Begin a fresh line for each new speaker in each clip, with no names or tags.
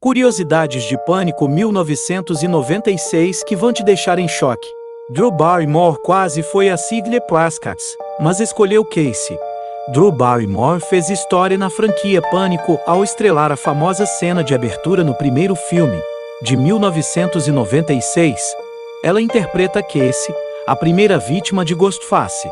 Curiosidades de Pânico 1996 que vão te deixar em choque. Drew Barrymore quase foi a Sidney Prescott, mas escolheu Casey. Drew Barrymore fez história na franquia Pânico ao estrelar a famosa cena de abertura no primeiro filme, de 1996. Ela interpreta Casey, a primeira vítima de Ghostface.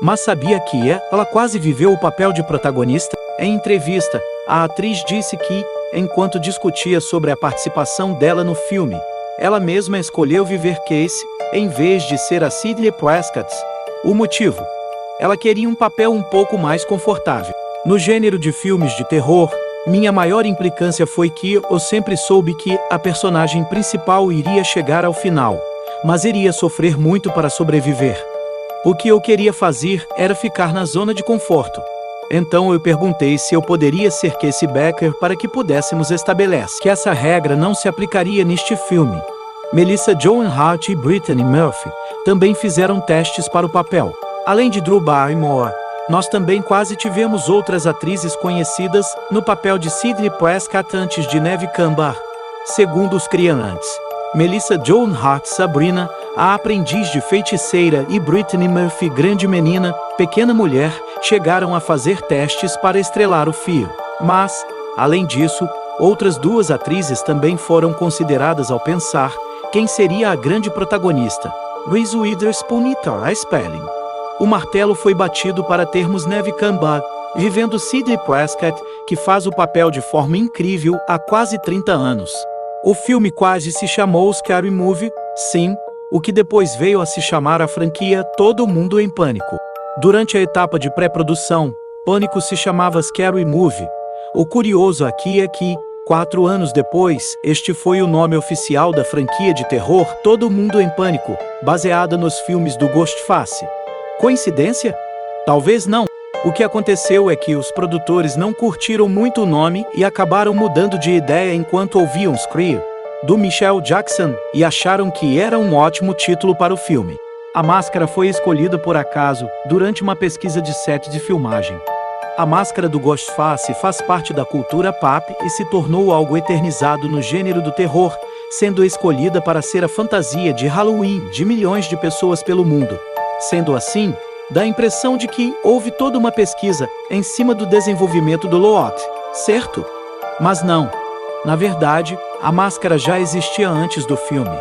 Mas sabia que ela quase viveu o papel de protagonista? Em entrevista, a atriz disse que, enquanto discutia sobre a participação dela no filme, ela mesma escolheu viver Casey em vez de ser a Sidney Prescott. O motivo? Ela queria um papel um pouco mais confortável. No gênero de filmes de terror, minha maior implicância foi que eu sempre soube que a personagem principal iria chegar ao final, mas iria sofrer muito para sobreviver. O que eu queria fazer era ficar na zona de conforto. Então eu perguntei se eu poderia ser Casey Becker para que pudéssemos estabelecer que essa regra não se aplicaria neste filme. Melissa Joan Hart e Brittany Murphy também fizeram testes para o papel. Além de Drew Barrymore, nós também quase tivemos outras atrizes conhecidas no papel de Sidney Prescott antes de Neve Campbell. Segundo os criantes, Melissa Joan Hart Sabrina, a aprendiz de feiticeira, e Brittany Murphy, grande menina, pequena mulher, chegaram a fazer testes para estrelar o filme. Mas, além disso, outras duas atrizes também foram consideradas ao pensar quem seria a grande protagonista, Reese Witherspoon e Tori Spelling. O martelo foi batido para termos Neve Campbell, vivendo Sidney Prescott, que faz o papel de forma incrível há quase 30 anos. O filme quase se chamou Scary Movie, sim, o que depois veio a se chamar a franquia Todo Mundo em Pânico. Durante a etapa de pré-produção, Pânico se chamava Scary Movie. O curioso aqui é que, 4 anos depois, este foi o nome oficial da franquia de terror Todo Mundo em Pânico, baseada nos filmes do Ghostface. Coincidência? Talvez não. O que aconteceu é que os produtores não curtiram muito o nome e acabaram mudando de ideia enquanto ouviam Scream, do Michael Jackson, e acharam que era um ótimo título para o filme. A máscara foi escolhida por acaso, durante uma pesquisa de set de filmagem. A máscara do Ghostface faz parte da cultura pop e se tornou algo eternizado no gênero do terror, sendo escolhida para ser a fantasia de Halloween de milhões de pessoas pelo mundo. Sendo assim, dá a impressão de que houve toda uma pesquisa em cima do desenvolvimento do look, certo? Mas não. Na verdade, a máscara já existia antes do filme.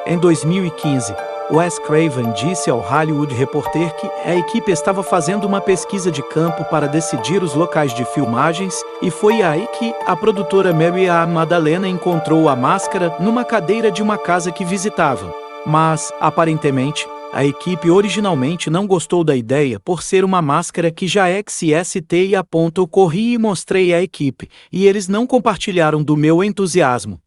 Em 2015, Wes Craven disse ao Hollywood Reporter que a equipe estava fazendo uma pesquisa de campo para decidir os locais de filmagens, e foi aí que a produtora Mary A. Magdalena encontrou a máscara numa cadeira de uma casa que visitavam. Mas, aparentemente, a equipe originalmente não gostou da ideia por ser uma máscara que já existia, e eu corri e mostrei à equipe, e eles não compartilharam do meu entusiasmo.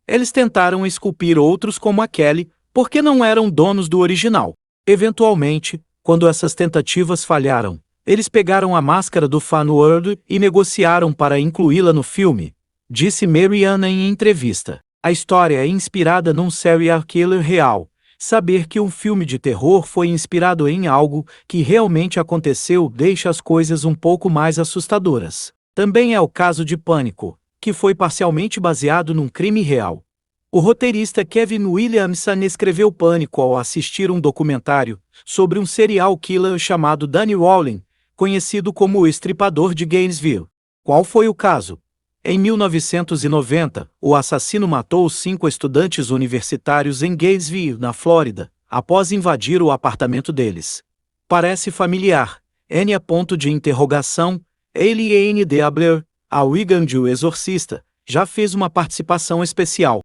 Eles tentaram esculpir outros como a Kelly, porque não eram donos do original. Eventualmente, quando essas tentativas falharam, eles pegaram a máscara do Fan World e negociaram para incluí-la no filme, disse Mariana em entrevista. A história é inspirada num serial killer real. Saber que um filme de terror foi inspirado em algo que realmente aconteceu deixa as coisas um pouco mais assustadoras. Também é o caso de Pânico, que foi parcialmente baseado num crime real. O roteirista Kevin Williamson escreveu Pânico ao assistir um documentário sobre um serial killer chamado Danny Rowling, conhecido como o Estripador de Gainesville. Qual foi o caso? Em 1990, o assassino matou 5 estudantes universitários em Gainesville, na Flórida, após invadir o apartamento deles. Parece familiar. N. Alien Dabler, a Wigan de O Exorcista, já fez uma participação especial.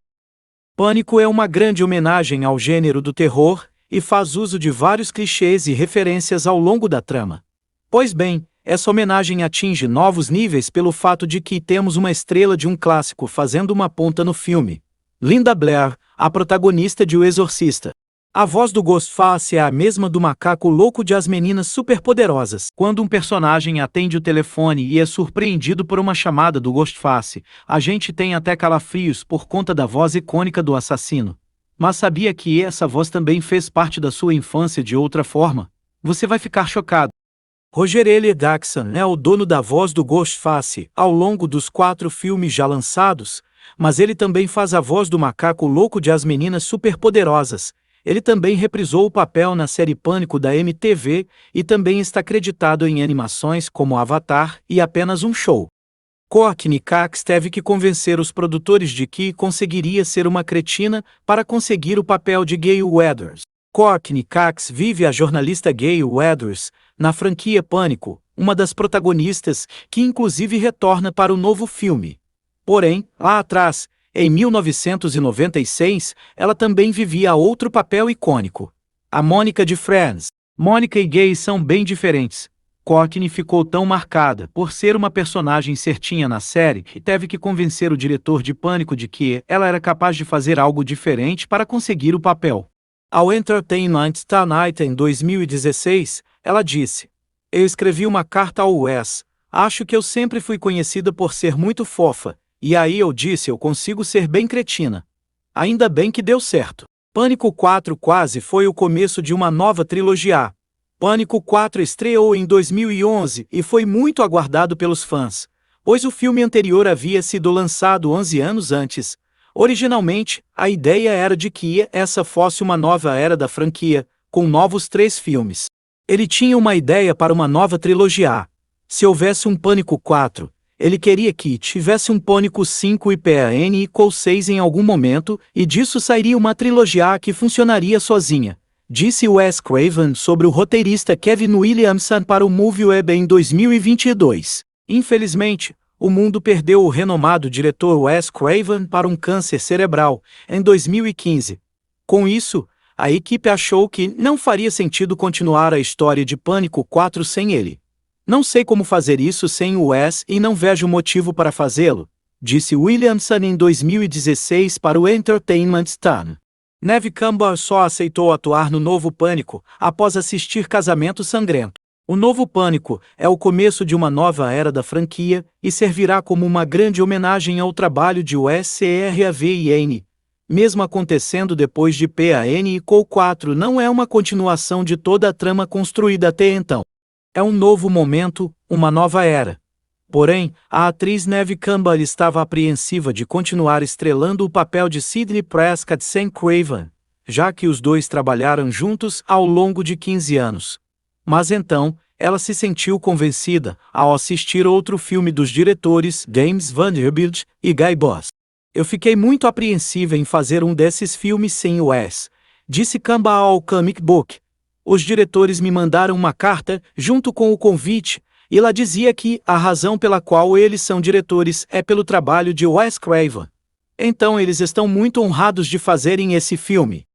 Pânico é uma grande homenagem ao gênero do terror e faz uso de vários clichês e referências ao longo da trama. Pois bem, essa homenagem atinge novos níveis pelo fato de que temos uma estrela de um clássico fazendo uma ponta no filme. Linda Blair, a protagonista de O Exorcista. A voz do Ghostface é a mesma do macaco louco de As Meninas Superpoderosas. Quando um personagem atende o telefone e é surpreendido por uma chamada do Ghostface, a gente tem até calafrios por conta da voz icônica do assassino. Mas sabia que essa voz também fez parte da sua infância de outra forma? Você vai ficar chocado. Roger L. Daxon é o dono da voz do Ghostface ao longo dos 4 filmes já lançados, mas ele também faz a voz do macaco louco de As Meninas Superpoderosas. Ele também reprisou o papel na série Pânico da MTV e também está creditado em animações como Avatar e Apenas um Show. Courtney Cox teve que convencer os produtores de que conseguiria ser uma cretina para conseguir o papel de Gail Weathers. Courtney Cox vive a jornalista Gail Weathers na franquia Pânico, uma das protagonistas que inclusive retorna para o novo filme. Porém, lá atrás, em 1996, ela também vivia outro papel icônico. A Mônica de Friends. Mônica e Gay são bem diferentes. Courtney ficou tão marcada por ser uma personagem certinha na série que teve que convencer o diretor de Pânico de que ela era capaz de fazer algo diferente para conseguir o papel. Ao Entertainment Tonight em 2016, ela disse: "Eu escrevi uma carta ao Wes. Acho que eu sempre fui conhecida por ser muito fofa. E aí eu disse, eu consigo ser bem cretina. Ainda bem que deu certo." Pânico 4 quase foi o começo de uma nova trilogia. Pânico 4 estreou em 2011 e foi muito aguardado pelos fãs, pois o filme anterior havia sido lançado 11 anos antes. Originalmente, a ideia era de que essa fosse uma nova era da franquia, com novos 3 filmes. Ele tinha uma ideia para uma nova trilogia. Se houvesse um Pânico 4, ele queria que tivesse um Pânico 5 e Pânico 6 em algum momento, e disso sairia uma trilogia que funcionaria sozinha, disse Wes Craven sobre o roteirista Kevin Williamson para o Movie Web em 2022. Infelizmente, o mundo perdeu o renomado diretor Wes Craven para um câncer cerebral em 2015. Com isso, a equipe achou que não faria sentido continuar a história de Pânico 4 sem ele. "Não sei como fazer isso sem o Wes e não vejo motivo para fazê-lo", disse Williamson em 2016 para o Entertainment Tonight. Neve Campbell só aceitou atuar no novo Pânico após assistir Casamento Sangrento. O novo Pânico é o começo de uma nova era da franquia e servirá como uma grande homenagem ao trabalho de Wes Craven. Mesmo acontecendo depois de Pânico 4, não é uma continuação de toda a trama construída até então. É um novo momento, uma nova era. Porém, a atriz Neve Campbell estava apreensiva de continuar estrelando o papel de Sidney Prescott sem Craven, já que os dois trabalharam juntos ao longo de 15 anos. Mas então, ela se sentiu convencida ao assistir outro filme dos diretores James Vanderbilt e Guy Boss. "Eu fiquei muito apreensiva em fazer um desses filmes sem o Wes", disse Campbell ao Comic Book. "Os diretores me mandaram uma carta junto com o convite, e lá dizia que a razão pela qual eles são diretores é pelo trabalho de Wes Craven. Então eles estão muito honrados de fazerem esse filme."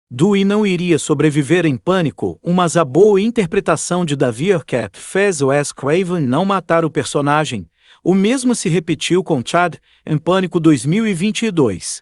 Dewey não iria sobreviver em Pânico, mas a boa interpretação de David Arquette fez Wes Craven não matar o personagem. O mesmo se repetiu com Chad em Pânico 2022.